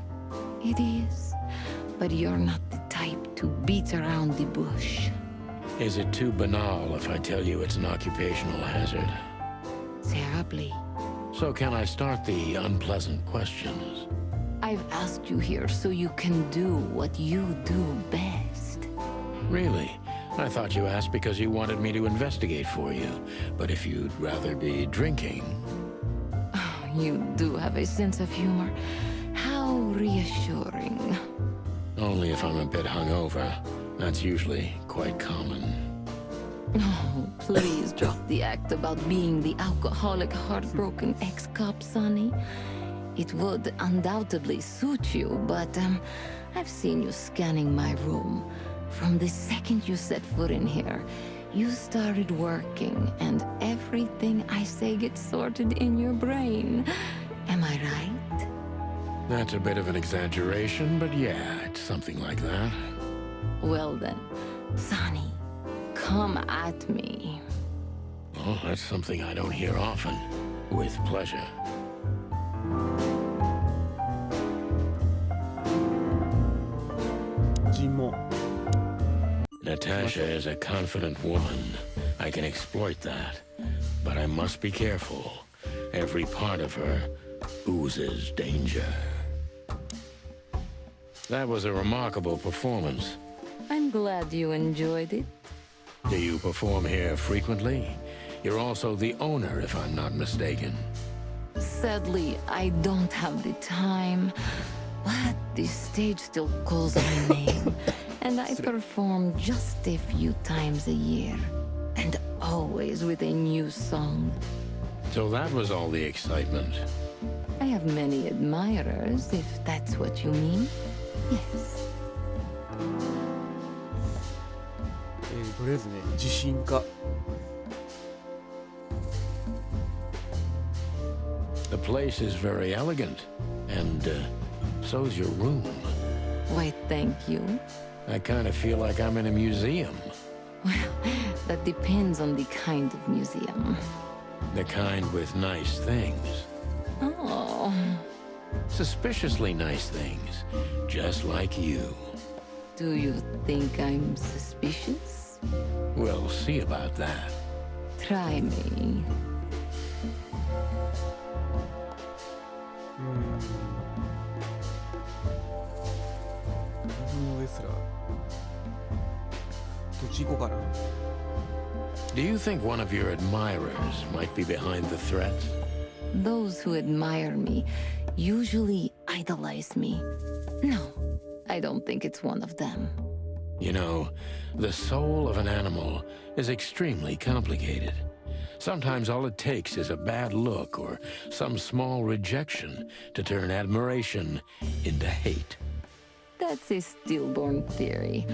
It is. But you're not the type to beat around the bush. Is it too banal if I tell you it's an occupational hazard? Terribly. So can I start the unpleasant questions? I've asked you here so you can do what you do best. Really? I thought you asked because you wanted me to investigate for you. But if you'd rather be drinking... You do have a sense of humor. How reassuring. Only if I'm a bit hungover. That's usually quite common. Oh, please drop the act about being the alcoholic, heartbroken ex-cop, Sonny. It would undoubtedly suit you, but I've seen you scanning my room. From the second you set foot in here, you started working, and everything I say gets sorted in your brain. Am I right? That's a bit of an exaggeration, but yeah, it's something like that. Well then, Sonny, come at me. Oh, that's something I don't hear often. With pleasure. Natasha is a confident woman. I can exploit that. But I must be careful. Every part of her oozes danger. That was a remarkable performance. I'm glad you enjoyed it. Do you perform here frequently? You're also the owner, if I'm not mistaken. Sadly, I don't have the time. But this stage still calls my name. And I perform just a few times a year. And always with a new song. So that was all the excitement. I have many admirers, if that's what you mean. Yes. とりあえずね、自信家。The place is very elegant. And, so's your room. Why, thank you. I kind of feel like I'm in a museum. Well, that depends on the kind of museum. The kind with nice things. Oh. Suspiciously nice things. Just like you. Do you think I'm suspicious? We'll see about that. Try me. のレスラー。どっち行こうかな。Do you think one of your admirers might be behind the threats? Those who admire me usually idolize me. No, I don't think it's one of them. You know, the soul of an animal is extremely complicated. Sometimes all it takes is a bad look or some small rejection to turn admiration into hate. That's a stillborn theory.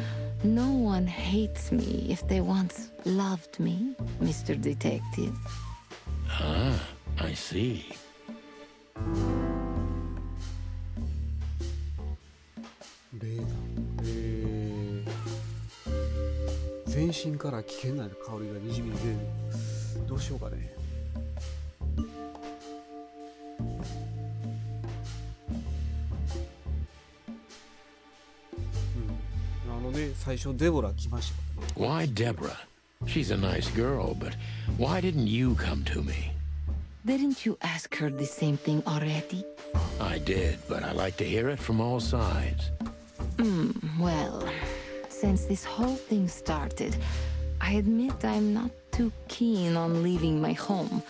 No one hates me if they once loved me, Mr. Detective. Ah, I see. レーダー。全身から危険な香りがにじみ出る。どうしようかね。最初デボラ来ました。Why Deborah? She's a nice girl, but why didn't you come to me? Didn't you ask her the same thing already? I did, but I like to hear it from all sides. Well, since this whole thing started, I admit I'm not too keen on leaving my home.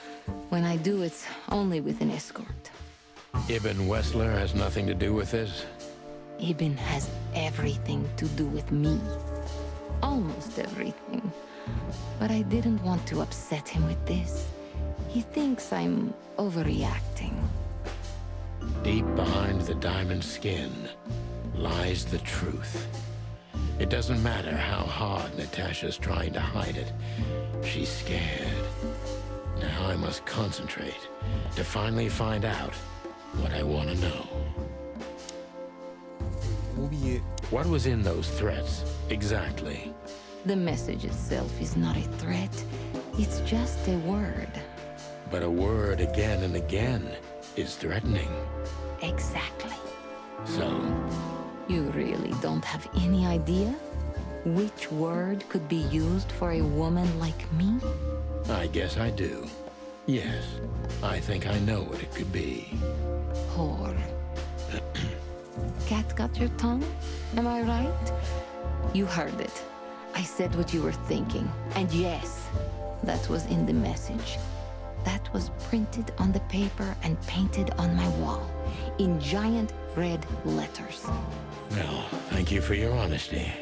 When I do, it's only with an escort. Ibn Wessler has nothing to do with this? Ibn has everything to do with me. Almost everything. But I didn't want to upset him with this. He thinks I'm overreacting. Deep behind the diamond skin lies the truth. It doesn't matter how hard Natasha's trying to hide it. She's scared. Now I must concentrate to finally find out what I want to know. What was in those threats, exactly? The message itself is not a threat. It's just a word. But a word again and again is threatening. Exactly. So? You really don't have any idea? which word could be used for a woman like me? I guess I do. Yes, I think I know what it could be. Whore. Cat got your tongue? Am I right? You heard it. I said what you were thinking. And yes, that was in the message. That was printed on the paper and painted on my wall in giant red letters. Well, thank you for your honesty.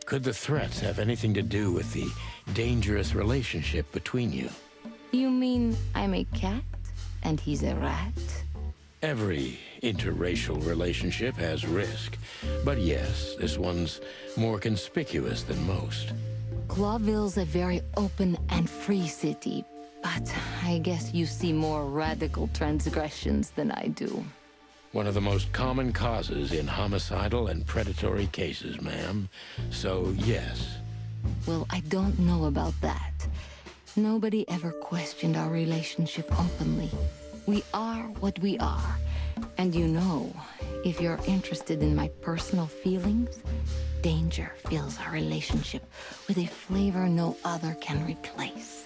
Could the threats have anything to do with the dangerous relationship between you? You mean I'm a cat and he's a rat? Every interracial relationship has risk. But yes, this one's more conspicuous than most. Clawville's a very open and free city, but I guess you see more radical transgressions than I do. One of the most common causes in homicidal and predatory cases, ma'am. So, yes. Well, I don't know about that. Nobody ever questioned our relationship openly. We are what we are. And you know, if you're interested in my personal feelings, danger fills our relationship with a flavor no other can replace.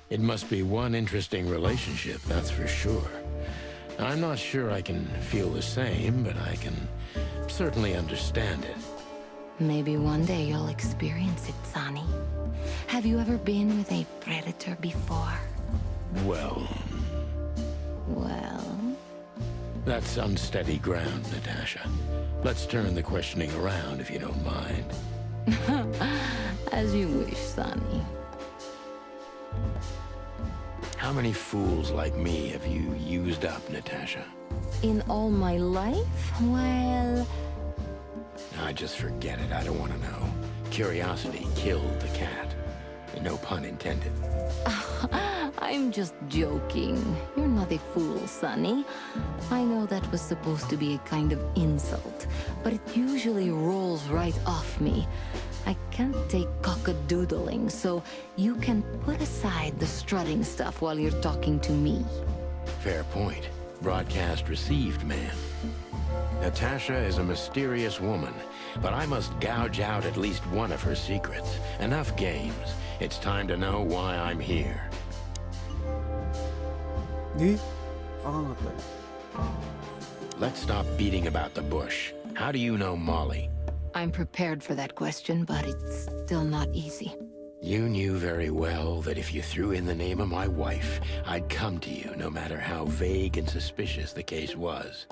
It must be one interesting relationship, that's for sure. I'm not sure I can feel the same, but I can certainly understand it. Maybe one day you'll experience it, Sonny. Have you ever been with a predator before? Well, Well? that's unsteady ground, Natasha. Let's turn the questioning around if you don't mind. As you wish, Sonny. How many fools like me have you used up, Natasha? In all my life? Well... I just forget it. I don't want to know. Curiosity killed the cat. No pun intended. I'm just joking. You're not a fool, Sonny. I know that was supposed to be a kind of insult, but it usually rolls right off me. I can't take cock-a-doodling, so you can put aside the strutting stuff while you're talking to me. Fair point. Broadcast received, man. Natasha is a mysterious woman, but I must gouge out at least one of her secrets. Enough games. It's time to know why I'm here. えあかんかったよ。 Let's stop beating about the bush. How do you know Molly? I'm prepared for that question, but it's still not easy. You knew very well that if you threw in the name of my wife, I'd come to you, no matter how vague and suspicious the case was.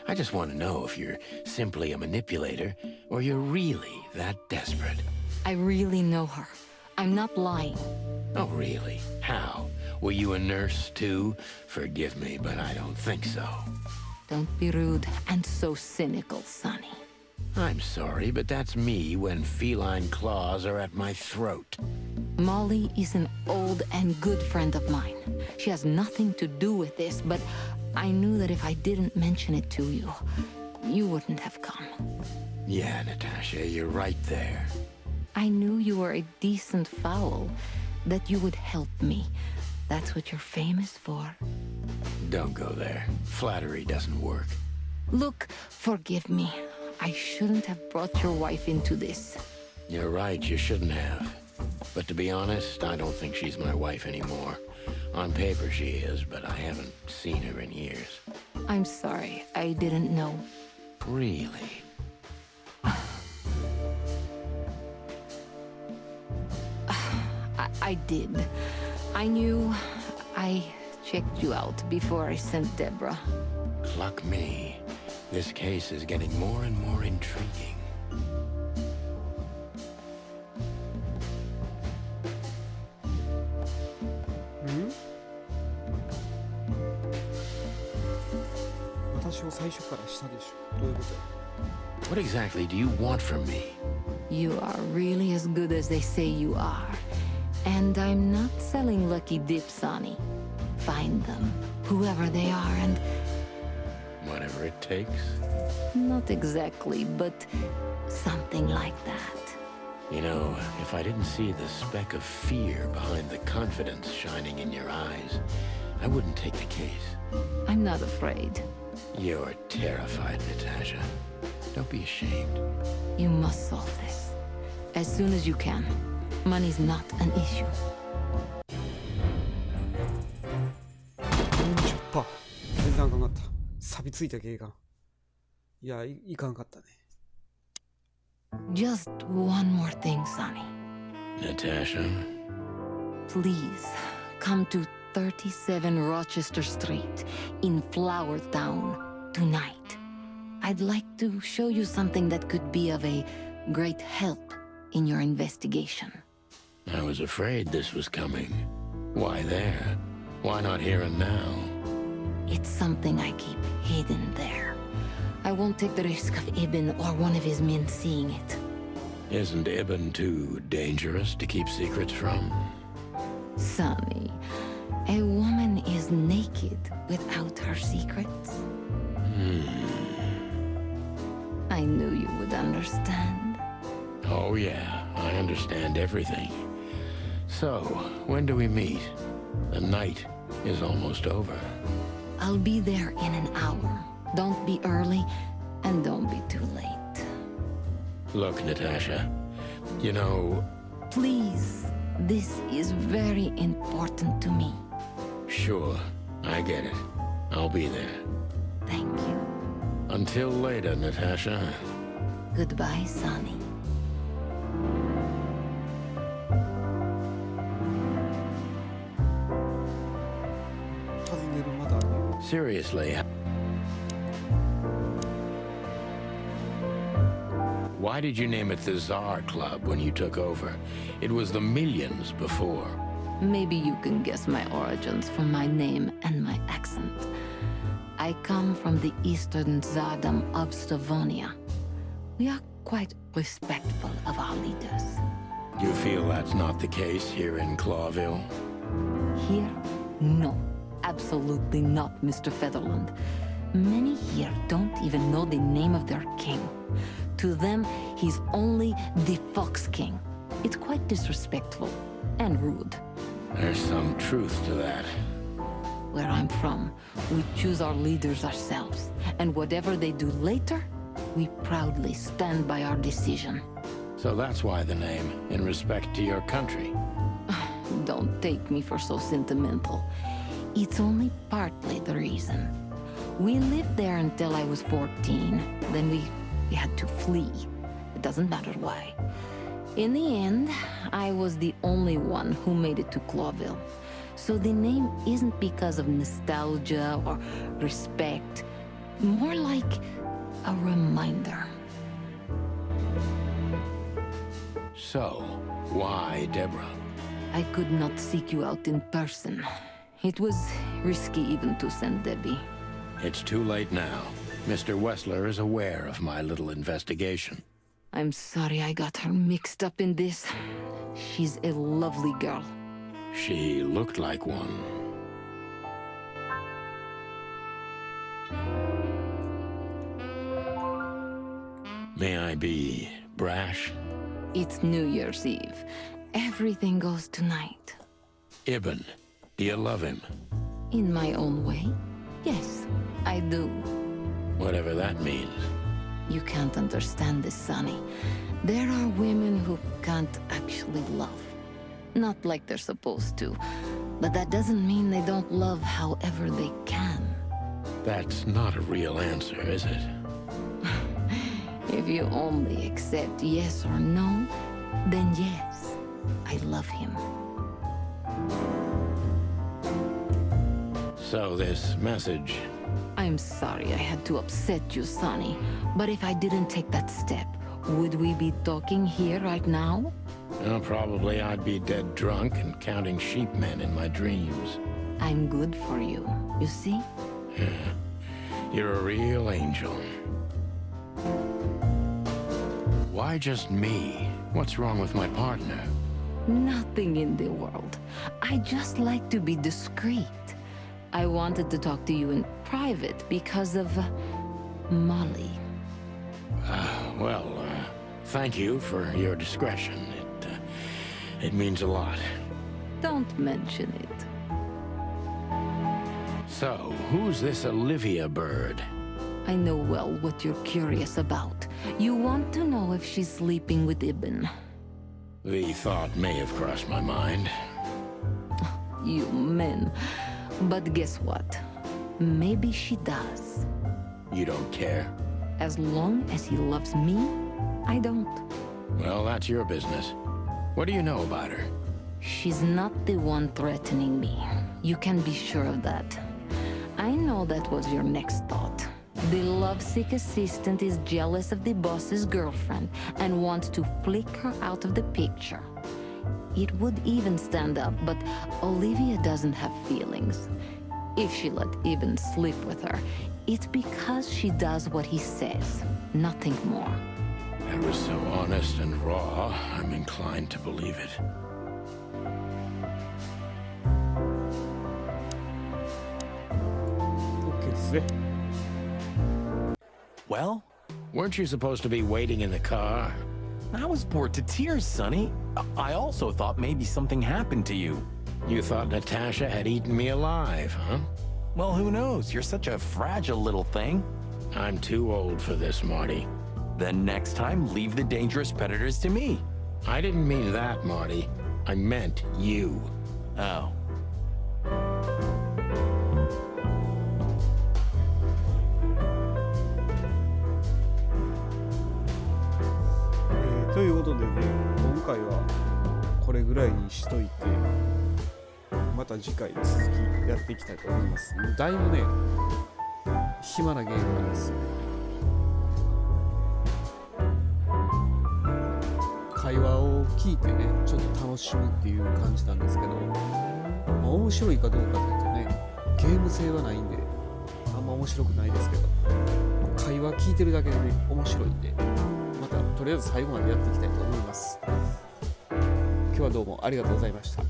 I just want to know if you're simply a manipulator, or you're really that desperate. I really know her. I'm not lying. Oh, really? How? Were you a nurse, too? Forgive me, but I don't think so. Don't be rude and so cynical, Sonny. I'm sorry, but that's me when feline claws are at my throat. Molly is an old and good friend of mine. She has nothing to do with this, but I knew that if I didn't mention it to you, you wouldn't have come. Yeah, Natasha, you're right there. I knew you were a decent fowl, that you would help me. That's what you're famous for. Don't go there. Flattery doesn't work. Look, forgive me. I shouldn't have brought your wife into this. You're right, you shouldn't have. But to be honest, I don't think she's my wife anymore. On paper she is, but I haven't seen her in years. I'm sorry, I didn't know. Really? I did. I knew. I checked you out before I sent Deborah. Pluck me. This case is getting more and more intriguing. Hmm? 私を最初からしたでしょ。どういうことや。 What exactly do you want from me? You are really as good as they say you are. And I'm not selling lucky dip, Sonny. find them, whoever they are, and Whatever it takes. not exactly, but something like that. You know, if I didn't see the speck of fear behind the confidence shining in your eyes, I wouldn't take the case. I'm not afraid. You're terrified, Natasha. Don't be ashamed. You must solve this. As soon as you can. Money's not an issue. 40%全然あかんかった。錆びついた警官。いや、いかんかったね。Just one more thing, Sonny. Natasha? Please, come to 37 Rochester Street in Flower Town tonight. I'd like to show you something that could be of a great help in your investigation. I was afraid this was coming. Why there? Why not here and now? It's something I keep hidden there. I won't take the risk of Ibn or one of his men seeing it. Isn't Ibn too dangerous to keep secrets from? Sonny, a woman is naked without her secrets. I knew you would understand. Oh yeah, I understand everything. So, when do we meet? The night is almost over. I'll be there in an hour. Don't be early, and don't be too late. Look, Natasha, you know... Please, this is very important to me. Sure, I get it. I'll be there. Thank you. Until later, Natasha. Goodbye, Sonny. Seriously. Why did you name it the Tsar Club when you took over? It was the Millions before. Maybe you can guess my origins from my name and my accent. I come from the eastern Tsardom of Slavonia. We are quite respectful of our leaders. You feel that's not the case here in Clawville? Here? No. Absolutely not, Mr. Featherland. Many here don't even know the name of their king. To them, he's only the Fox King. It's quite disrespectful and rude. There's some truth to that. Where I'm from, we choose our leaders ourselves, and whatever they do later, we proudly stand by our decision. So that's why the name, in respect to your country. Don't take me for so sentimental. It's only partly the reason. We lived there until I was 14. Then we had to flee. It doesn't matter why. In the end, I was the only one who made it to Clawville. So the name isn't because of nostalgia or respect. More like a reminder. So, why Deborah? I could not seek you out in person. It was risky even to send Debbie. It's too late now. Mr. Wessler is aware of my little investigation. I'm sorry I got her mixed up in this. She's a lovely girl. She looked like one. May I be brash? It's New Year's Eve. Everything goes tonight. Ibn, do you love him? In my own way? Yes, I do. Whatever that means. You can't understand this, Sonny. There are women who can't actually love. Not like they're supposed to. But that doesn't mean they don't love however they can. That's not a real answer, is it? If you only accept yes or no, then yes, I love him. So this message... I'm sorry I had to upset you, Sonny. But if I didn't take that step, would we be talking here right now? Well, probably I'd be dead drunk and counting sheepmen in my dreams. I'm good for you, you see? Yeah. You're a real angel. Why just me? What's wrong with my partner? Nothing in the world. I just like to be discreet. I wanted to talk to you in private because of Molly. Thank you for your discretion. It means a lot. Don't mention it. So, who's this Olivia bird? I know well what you're curious about. You want to know if she's sleeping with Ibn. The thought may have crossed my mind. You men. But guess what? Maybe she does. You don't care? As long as he loves me, I don't. Well, that's your business. What do you know about her? She's not the one threatening me. You can be sure of that. I know that was your next thought. The lovesick assistant is jealous of the boss's girlfriend and wants to flick her out of the picture. It would even stand up, but Olivia doesn't have feelings. If she let Ibn sleep with her, it's because she does what he says, nothing more. That was so honest and raw, I'm inclined to believe it. OK ですね。 Well, Weren't you supposed to be waiting in the car? I was bored to tears, Sonny. I also thought maybe something happened to you. You thought Natasha had eaten me alive, huh? Well, who knows? You're such a fragile little thing. I'm too old for this, Marty. Then next time, leave the dangerous predators to me. I didn't mean that, Marty. I meant you. Oh. ということでね、今回はこれぐらいにしといて、また次回続きやっていきたいと思います。だいぶね、暇なゲームなんですよ。会話を聞いてね、ちょっと楽しむっていう感じなんですけど、まあ、面白いかどうかというとね、ゲーム性はないんで、あんま面白くないですけど、会話聞いてるだけでね、面白いんで、またとりあえず最後までやっていきたいと思います。今日はどうもありがとうございました。